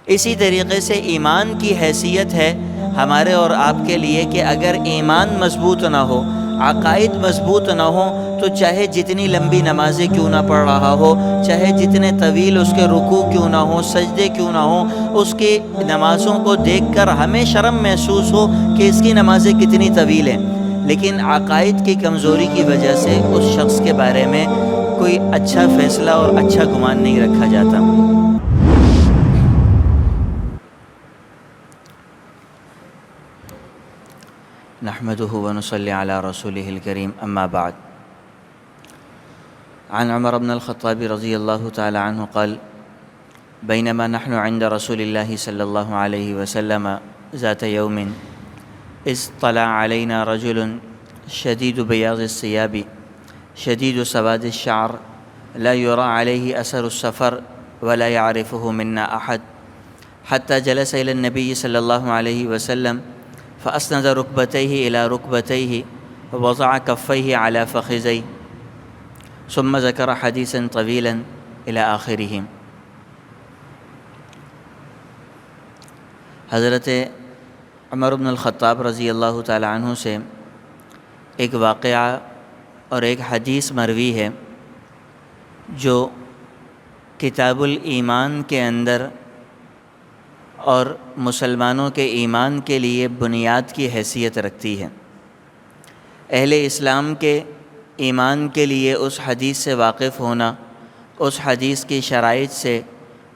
اسی طریقے سے ایمان کی حیثیت ہے ہمارے اور آپ کے لیے کہ اگر ایمان مضبوط نہ ہو، عقائد مضبوط نہ ہوں، تو چاہے جتنی لمبی نمازیں کیوں نہ پڑھ رہا ہو، چاہے جتنے طویل اس کے رکوع کیوں نہ ہوں، سجدے کیوں نہ ہوں، اس کی نمازوں کو دیکھ کر ہمیں شرم محسوس ہو کہ اس کی نمازیں کتنی طویل ہیں، لیکن عقائد کی کمزوری کی وجہ سے اس شخص کے بارے میں کوئی اچھا فیصلہ اور اچھا گمان نہیں رکھا جاتا۔ نحمده ونصلي على رسوله الكريم اما بعد۔ عن عمر بن الخطاب رضي الله تعالى عنه قال: بينما نحن عند رسول الله صلى الله عليه وسلم ذات يوم إذ طلع علينا رجل شديد بياض الثياب شديد سواد الشعر لا يرى عليه أثر السفر ولا يعرفه منا أحد، حتى جلس إلى النبي صلى الله عليه وسلم فأسند ركبتيه إلى ركبتيه ووضع كفيه على فخذيه ثم ذكر حديثا طويلا إلى آخره۔ حضرت عمر بن الخطاب رضی اللہ تعالی عنہ سے ایک واقعہ اور ایک حدیث مروی ہے جو کتاب الایمان کے اندر اور مسلمانوں کے ایمان کے لیے بنیاد کی حیثیت رکھتی ہے۔ اہل اسلام کے ایمان کے لیے اس حدیث سے واقف ہونا، اس حدیث کی شرائط سے،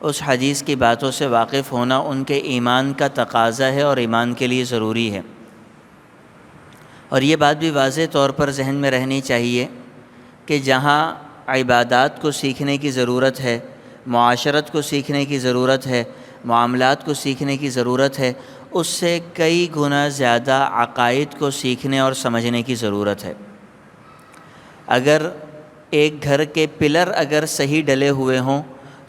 اس حدیث کی باتوں سے واقف ہونا ان کے ایمان کا تقاضا ہے اور ایمان کے لیے ضروری ہے۔ اور یہ بات بھی واضح طور پر ذہن میں رہنی چاہیے کہ جہاں عبادات کو سیکھنے کی ضرورت ہے، معاشرت کو سیکھنے کی ضرورت ہے، معاملات کو سیکھنے کی ضرورت ہے، اس سے کئی گنا زیادہ عقائد کو سیکھنے اور سمجھنے کی ضرورت ہے۔ اگر ایک گھر کے پلر اگر صحیح ڈلے ہوئے ہوں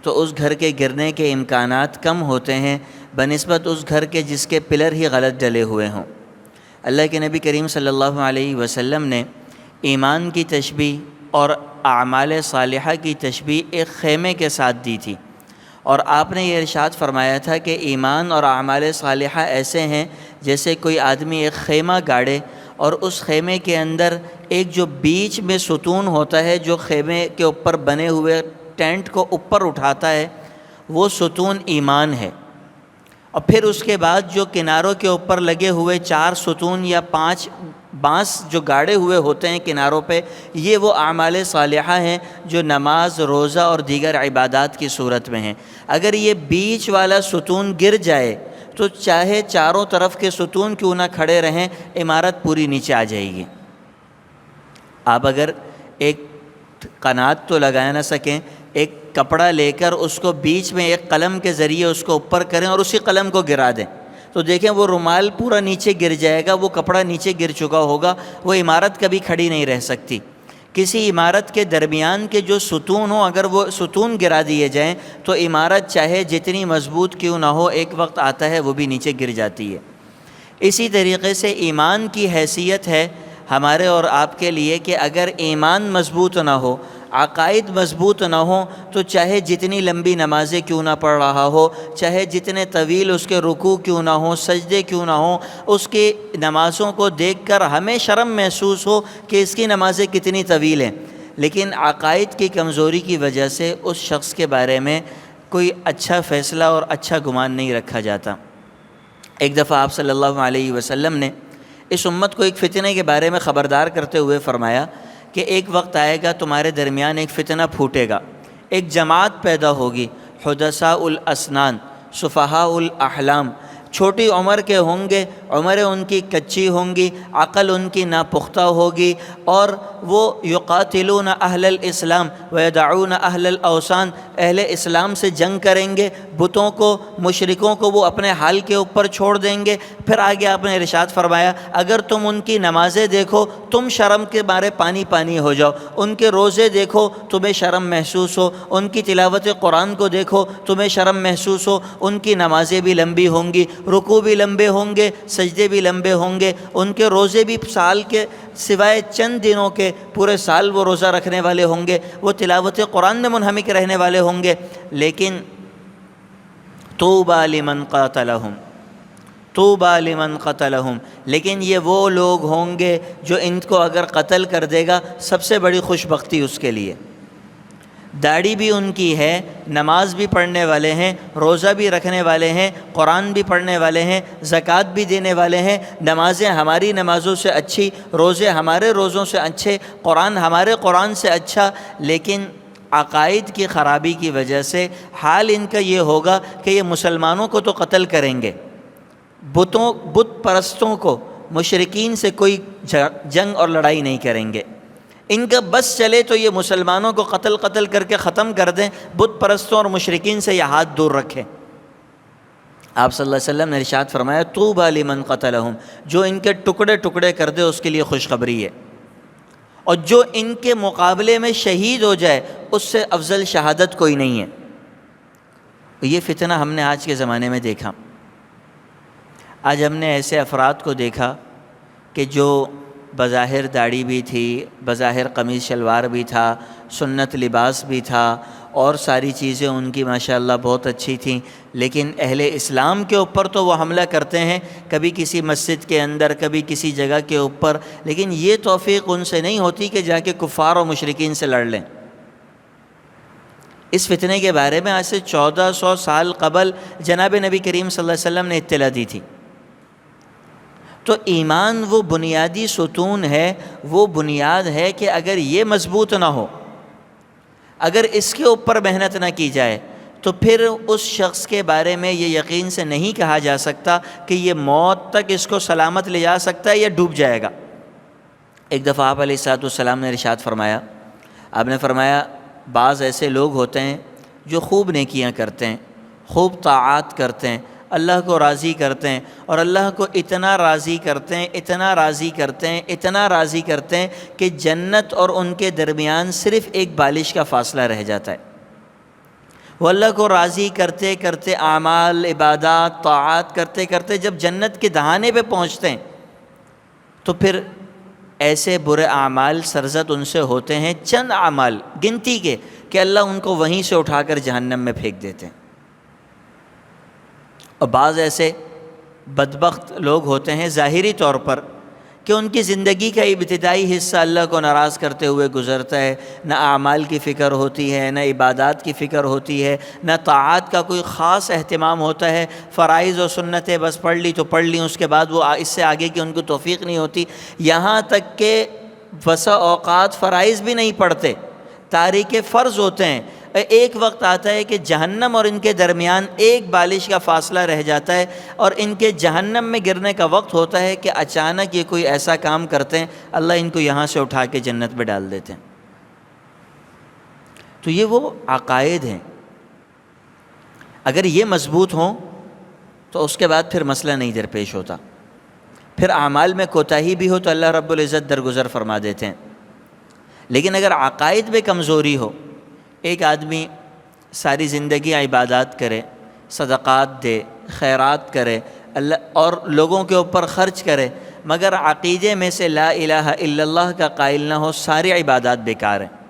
تو اس گھر کے گرنے کے امکانات کم ہوتے ہیں بنسبت اس گھر کے جس کے پلر ہی غلط ڈلے ہوئے ہوں۔ اللہ کے نبی کریم صلی اللہ علیہ وسلم نے ایمان کی تشبیہ اور اعمال صالحہ کی تشبیہ ایک خیمے کے ساتھ دی تھی، اور آپ نے یہ ارشاد فرمایا تھا کہ ایمان اور اعمال صالحہ ایسے ہیں جیسے کوئی آدمی ایک خیمہ گاڑے اور اس خیمے کے اندر ایک جو بیچ میں ستون ہوتا ہے جو خیمے کے اوپر بنے ہوئے ٹینٹ کو اوپر اٹھاتا ہے، وہ ستون ایمان ہے۔ اور پھر اس کے بعد جو کناروں کے اوپر لگے ہوئے 4 ستون یا 5 بانس جو گاڑے ہوئے ہوتے ہیں کناروں پہ، یہ وہ اعمال صالحہ ہیں جو نماز، روزہ اور دیگر عبادات کی صورت میں ہیں۔ اگر یہ بیچ والا ستون گر جائے تو چاہے چاروں طرف کے ستون کیوں نہ کھڑے رہیں، عمارت پوری نیچے آ جائے گی۔ آپ اگر ایک قنات تو لگا نہ سکیں، ایک کپڑا لے کر اس کو بیچ میں ایک قلم کے ذریعے اس کو اوپر کریں اور اسی قلم کو گرا دیں تو دیکھیں وہ رومال پورا نیچے گر جائے گا، وہ کپڑا نیچے گر چکا ہوگا، وہ عمارت کبھی کھڑی نہیں رہ سکتی۔ کسی عمارت کے درمیان کے جو ستون ہوں اگر وہ ستون گرا دیے جائیں تو عمارت چاہے جتنی مضبوط کیوں نہ ہو ایک وقت آتا ہے وہ بھی نیچے گر جاتی ہے۔ اسی طریقے سے ایمان کی حیثیت ہے ہمارے اور آپ کے لیے کہ اگر ایمان مضبوط نہ ہو، عقائد مضبوط نہ ہوں، تو چاہے جتنی لمبی نمازیں کیوں نہ پڑھ رہا ہو، چاہے جتنے طویل اس کے رکوع کیوں نہ ہوں، سجدے کیوں نہ ہوں، اس کی نمازوں کو دیکھ کر ہمیں شرم محسوس ہو کہ اس کی نمازیں کتنی طویل ہیں، لیکن عقائد کی کمزوری کی وجہ سے اس شخص کے بارے میں کوئی اچھا فیصلہ اور اچھا گمان نہیں رکھا جاتا۔ ایک دفعہ آپ صلی اللہ علیہ وسلم نے اس امت کو ایک فتنے کے بارے میں خبردار کرتے ہوئے فرمایا کہ ایک وقت آئے گا تمہارے درمیان ایک فتنہ پھوٹے گا، ایک جماعت پیدا ہوگی، حدثاء الاسنان، صفحاء الاحلام، چھوٹی عمر کے ہوں گے، عمریں ان کی کچی ہوں گی، عقل ان کی ناپختہ ہوگی، اور وہ یقاتلون اہل الاسلام ویدعون اہل الاوثان، اہل اسلام سے جنگ کریں گے، بتوں کو، مشرکوں کو وہ اپنے حال کے اوپر چھوڑ دیں گے۔ پھر آگے آپ نے ارشاد فرمایا اگر تم ان کی نمازیں دیکھو تم شرم کے مارے پانی پانی ہو جاؤ، ان کے روزے دیکھو تمہیں شرم محسوس ہو، ان کی تلاوت قرآن کو دیکھو تمہیں شرم محسوس ہو، ان کی نمازیں بھی لمبی ہوں گی، رکوع بھی لمبے ہوں گے، سجدے بھی لمبے ہوں گے، ان کے روزے بھی سال کے سوائے چند دنوں کے پورے سال وہ روزہ رکھنے والے ہوں گے، وہ تلاوت قرآن میں منہمک رہنے والے ہوں گے، لیکن طوبیٰ لمن قاتلہم، طوبیٰ لمن قتلہم، لیکن یہ وہ لوگ ہوں گے جو ان کو اگر قتل کر دے گا سب سے بڑی خوش بختی اس کے لیے۔ داڑھی بھی ان کی ہے، نماز بھی پڑھنے والے ہیں، روزہ بھی رکھنے والے ہیں، قرآن بھی پڑھنے والے ہیں، زکوٰۃ بھی دینے والے ہیں، نمازیں ہماری نمازوں سے اچھی، روزے ہمارے روزوں سے اچھے، قرآن ہمارے قرآن سے اچھا، لیکن عقائد کی خرابی کی وجہ سے حال ان کا یہ ہوگا کہ یہ مسلمانوں کو تو قتل کریں گے، بت پرستوں کو، مشرکین سے کوئی جنگ اور لڑائی نہیں کریں گے، ان کا بس چلے تو یہ مسلمانوں کو قتل کر کے ختم کر دیں، بت پرستوں اور مشرکین سے یہ ہاتھ دور رکھیں۔ آپ صلی اللہ علیہ وسلم نے ارشاد فرمایا طوبیٰ لمن قتلہم، جو ان کے ٹکڑے ٹکڑے کر دے اس کے لیے خوشخبری ہے، اور جو ان کے مقابلے میں شہید ہو جائے اس سے افضل شہادت کوئی نہیں ہے۔ یہ فتنہ ہم نے آج کے زمانے میں دیکھا۔ آج ہم نے ایسے افراد کو دیکھا کہ جو بظاہر داڑھی بھی تھی، بظاہر قمیص شلوار بھی تھا، سنت لباس بھی تھا، اور ساری چیزیں ان کی ماشاءاللہ بہت اچھی تھیں، لیکن اہل اسلام کے اوپر تو وہ حملہ کرتے ہیں، کبھی کسی مسجد کے اندر، کبھی کسی جگہ کے اوپر، لیکن یہ توفیق ان سے نہیں ہوتی کہ جا کے کفار و مشرکین سے لڑ لیں۔ اس فتنے کے بارے میں آج سے 1400 سال قبل جناب نبی کریم صلی اللہ علیہ وسلم نے اطلاع دی تھی۔ تو ایمان وہ بنیادی ستون ہے، وہ بنیاد ہے کہ اگر یہ مضبوط نہ ہو، اگر اس کے اوپر محنت نہ کی جائے تو پھر اس شخص کے بارے میں یہ یقین سے نہیں کہا جا سکتا کہ یہ موت تک اس کو سلامت لے جا سکتا ہے یا ڈوب جائے گا۔ ایک دفعہ آپ علیہ الصلوۃ والسلام نے ارشاد فرمایا، آپ نے فرمایا بعض ایسے لوگ ہوتے ہیں جو خوب نیکیاں کرتے ہیں، خوب طاعات کرتے ہیں، اللہ کو راضی کرتے ہیں، اور اللہ کو اتنا راضی کرتے ہیں، اتنا راضی کرتے ہیں، اتنا راضی کرتے ہیں کہ جنت اور ان کے درمیان صرف ایک بالش کا فاصلہ رہ جاتا ہے۔ وہ اللہ کو راضی کرتے کرتے اعمال، عبادات، طاعات کرتے کرتے جب جنت کے دہانے پہ پہنچتے ہیں تو پھر ایسے برے اعمال سرزد ان سے ہوتے ہیں، چند اعمال گنتی کے، کہ اللہ ان کو وہیں سے اٹھا کر جہنم میں پھینک دیتے ہیں۔ اور بعض ایسے بدبخت لوگ ہوتے ہیں ظاہری طور پر کہ ان کی زندگی کا ابتدائی حصہ اللہ کو ناراض کرتے ہوئے گزرتا ہے، نہ اعمال کی فکر ہوتی ہے، نہ عبادات کی فکر ہوتی ہے، نہ طاعات کا کوئی خاص اہتمام ہوتا ہے، فرائض و سنتیں بس پڑھ لی تو پڑھ لی، اس کے بعد وہ اس سے آگے کی ان کو توفیق نہیں ہوتی، یہاں تک کہ بسا اوقات فرائض بھی نہیں پڑھتے، تارک فرض ہوتے ہیں۔ ایک وقت آتا ہے کہ جہنم اور ان کے درمیان ایک بالش کا فاصلہ رہ جاتا ہے، اور ان کے جہنم میں گرنے کا وقت ہوتا ہے کہ اچانک یہ کوئی ایسا کام کرتے ہیں اللہ ان کو یہاں سے اٹھا کے جنت میں ڈال دیتے ہیں۔ تو یہ وہ عقائد ہیں، اگر یہ مضبوط ہوں تو اس کے بعد پھر مسئلہ نہیں درپیش ہوتا، پھر اعمال میں کوتاہی بھی ہو تو اللہ رب العزت درگزر فرما دیتے ہیں۔ لیکن اگر عقائد میں کمزوری ہو، ایک آدمی ساری زندگی عبادات کرے، صدقات دے، خیرات کرے، اللہ اور لوگوں کے اوپر خرچ کرے، مگر عقیدے میں سے لا الہ الا اللہ کا قائل نہ ہو، ساری عبادات بیکار ہیں۔